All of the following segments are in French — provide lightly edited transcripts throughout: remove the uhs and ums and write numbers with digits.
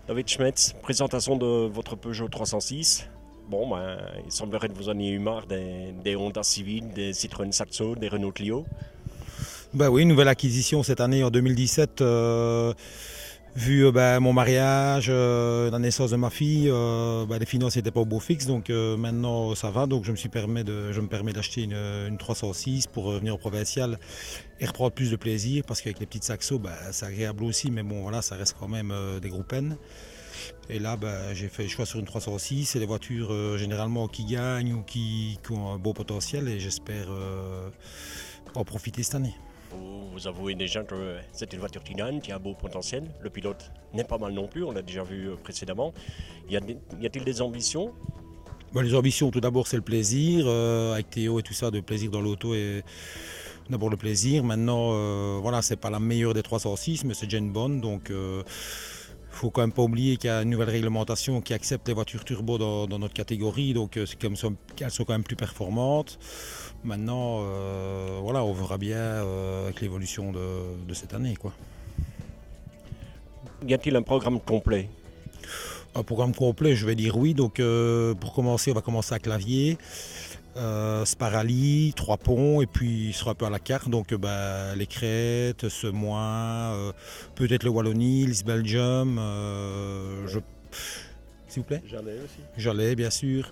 David Schmetz, présentation de votre Peugeot 306. Bon, il semblerait que vous en ayez eu marre des Honda Civic, des Citroën Saxo, des Renault Clio. Bah oui, nouvelle acquisition cette année en 2017. Vu mon mariage, la naissance de ma fille, les finances n'étaient pas au beau fixe, donc maintenant ça va. Donc je me permets d'acheter une 306 pour revenir au provincial et reprendre plus de plaisir parce qu'avec les petites saxos, c'est agréable aussi, mais bon voilà, ça reste quand même des gros peines. Et là, j'ai fait le choix sur une 306. C'est des voitures généralement qui gagnent ou qui ont un beau potentiel et j'espère en profiter cette année. Vous avouez déjà que c'est une voiture qui gagne, qui a un beau potentiel. Le pilote n'est pas mal non plus, on l'a déjà vu précédemment. Y a-t-il des ambitions? Les ambitions, tout d'abord, c'est le plaisir. Avec Théo et tout ça, de plaisir dans l'auto et d'abord le plaisir. Maintenant, voilà, c'est pas la meilleure des 306, mais c'est déjà une bonne. Donc, faut quand même pas oublier qu'il y a une nouvelle réglementation qui accepte les voitures turbo dans notre catégorie. Donc, c'est comme ça qu'elles sont quand même plus performantes. Maintenant, voilà, on verra bien avec l'évolution de cette année, quoi. Y a-t-il un programme complet? Un programme complet, je vais dire oui. Donc, pour commencer, on va commencer à Clavier. Sparali, Trois Ponts, et puis il sera un peu à la carte, donc les Crêtes, Semois, peut-être le Wallonie, le Belgium, s'il vous plaît. J'allais aussi. J'allais, bien sûr.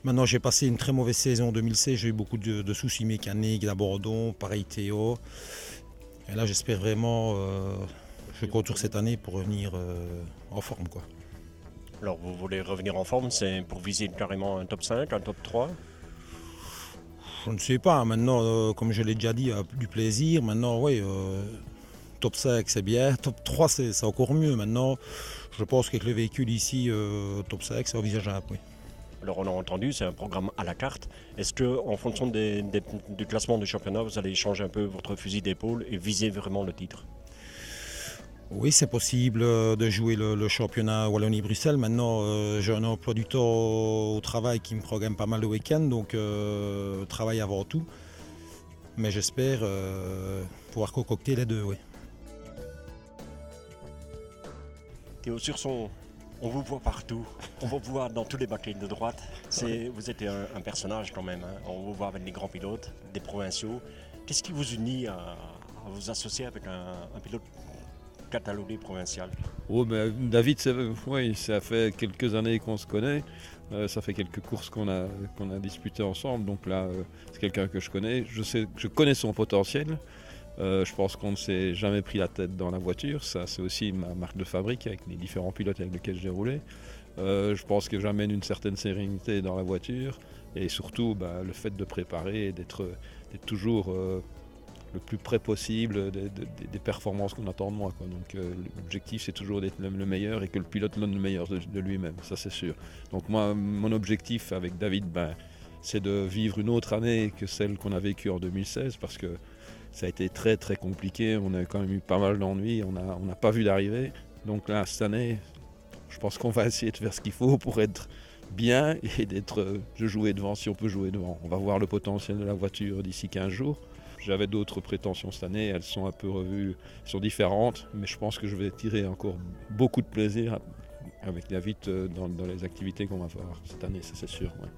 Maintenant, j'ai passé une très mauvaise saison en 2016, j'ai eu beaucoup de soucis mécaniques, d'abandon, pareil Théo. Et là, j'espère vraiment, je compte sur cette année pour revenir en forme, quoi. Alors vous voulez revenir en forme, c'est pour viser carrément un top 5, un top 3? Je ne sais pas, maintenant, comme je l'ai déjà dit, du plaisir. Maintenant, oui, top 5 c'est bien, top 3 c'est encore mieux. Maintenant, je pense qu'avec le véhicule ici, top 5 c'est envisageable. Oui. Alors on a entendu, c'est un programme à la carte. Est-ce que en fonction du classement du championnat, vous allez changer un peu votre fusil d'épaule et viser vraiment le titre? Oui, c'est possible de jouer le championnat Wallonie-Bruxelles. Maintenant, j'ai un emploi du temps au travail qui me programme pas mal le week-end, donc travail avant tout. Mais j'espère pouvoir concocter les deux, oui. Théo Surson, on vous voit partout. On vous voit dans tous les backings de droite. Vous êtes un personnage quand même, hein. On vous voit avec les grands pilotes, des provinciaux. Qu'est-ce qui vous unit à vous associer avec un pilote catalogué provincial? Oh, David, oui, ça fait quelques années qu'on se connaît. Ça fait quelques courses qu'on a disputées ensemble. Donc là, c'est quelqu'un que je connais. Je connais son potentiel. Je pense qu'on ne s'est jamais pris la tête dans la voiture. Ça, c'est aussi ma marque de fabrique avec les différents pilotes avec lesquels j'ai roulé. Je pense que j'amène une certaine sérénité dans la voiture. Et surtout, le fait de préparer et d'être toujours le plus près possible des performances qu'on attend de moi, quoi. Donc l'objectif c'est toujours d'être le meilleur et que le pilote donne le meilleur de lui-même, ça c'est sûr. Donc moi, mon objectif avec David, c'est de vivre une autre année que celle qu'on a vécue en 2016 parce que ça a été très très compliqué, on a quand même eu pas mal d'ennuis, on n'a pas vu d'arrivée. Donc là, cette année, je pense qu'on va essayer de faire ce qu'il faut pour être bien et de jouer devant si on peut jouer devant. On va voir le potentiel de la voiture d'ici 15 jours. J'avais d'autres prétentions cette année, elles sont un peu revues, elles sont différentes, mais je pense que je vais tirer encore beaucoup de plaisir avec David dans les activités qu'on va faire cette année, ça c'est sûr. Ouais.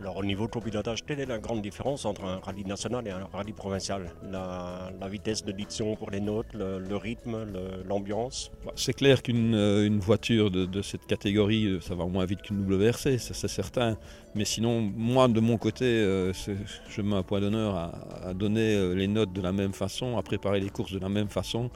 Alors au niveau copilotage, quelle est la grande différence entre un rallye national et un rallye provincial? La vitesse de diction pour les notes, le rythme, l'ambiance? C'est clair qu'une voiture de cette catégorie, ça va moins vite qu'une WRC, ça c'est certain. Mais sinon, moi de mon côté, je mets un point d'honneur à donner les notes de la même façon, à préparer les courses de la même façon.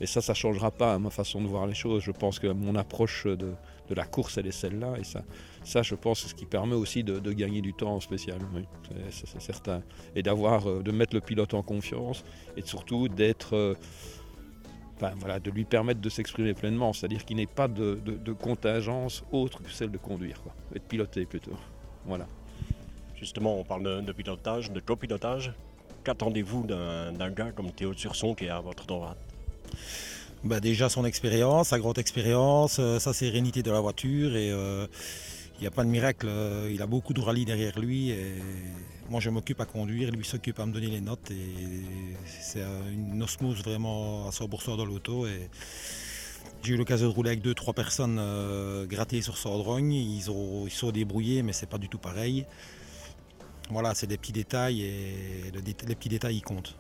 Et ça ne changera pas ma façon de voir les choses. Je pense que mon approche de la course, elle est celle-là. Et ça, je pense, c'est ce qui permet aussi de gagner du temps en spécial. Oui, c'est certain. Et de mettre le pilote en confiance et surtout d'être... de lui permettre de s'exprimer pleinement, c'est-à-dire qu'il n'ait pas de contingence autre que celle de conduire, quoi. Et de piloter plutôt. Voilà. Justement, on parle de pilotage, de copilotage. Qu'attendez-vous d'un gars comme Théo Surson qui est à votre droite? Déjà son expérience, sa grande expérience, sa sérénité de la voiture et il n'y a pas de miracle. Il a beaucoup de rallyes derrière lui et moi je m'occupe à conduire, lui s'occupe à me donner les notes et c'est une osmose vraiment à 100% dans l'auto et J'ai eu l'occasion de rouler avec 2-3 personnes grattées sur Sordrogne. Ils sont débrouillés, mais c'est pas du tout pareil. Voilà, c'est des petits détails et les petits détails ils comptent.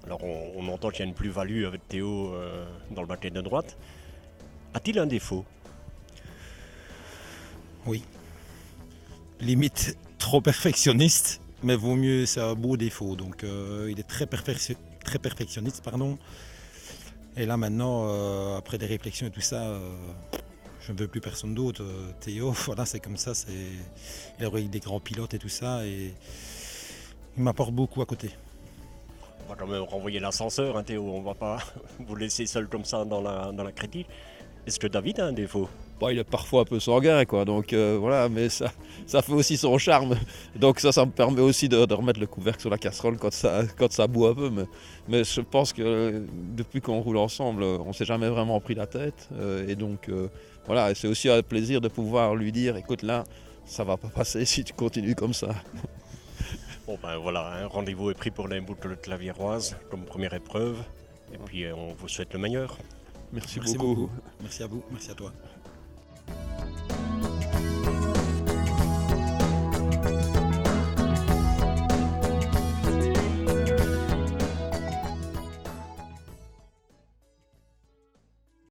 Alors on entend qu'il y a une plus-value avec Théo dans le baptême de droite. A-t-il un défaut? Oui. Limite trop perfectionniste, mais vaut mieux, c'est un beau défaut. Donc il est très perfectionniste, pardon. Et là maintenant, après des réflexions et tout ça, je ne veux plus personne d'autre. Théo, voilà, c'est comme ça. Il a eu des grands pilotes et tout ça, et il m'apporte beaucoup à côté. On va quand même renvoyer l'ascenseur, hein, Théo. On va pas vous laisser seul comme ça dans la critique. Est-ce que David a un défaut? Bon, il est parfois un peu sanguin, quoi. Donc voilà, mais ça fait aussi son charme. Donc ça me permet aussi de remettre le couvercle sur la casserole quand ça bout un peu. Mais je pense que depuis qu'on roule ensemble, on s'est jamais vraiment pris la tête. Et donc voilà, c'est aussi un plaisir de pouvoir lui dire, écoute là, ça va pas passer si tu continues comme ça. Bon ben voilà, un rendez-vous est pris pour la boucle claviéroise comme première épreuve. Et puis on vous souhaite le meilleur. Merci Merci beaucoup. beaucoup. Merci à vous, merci à toi.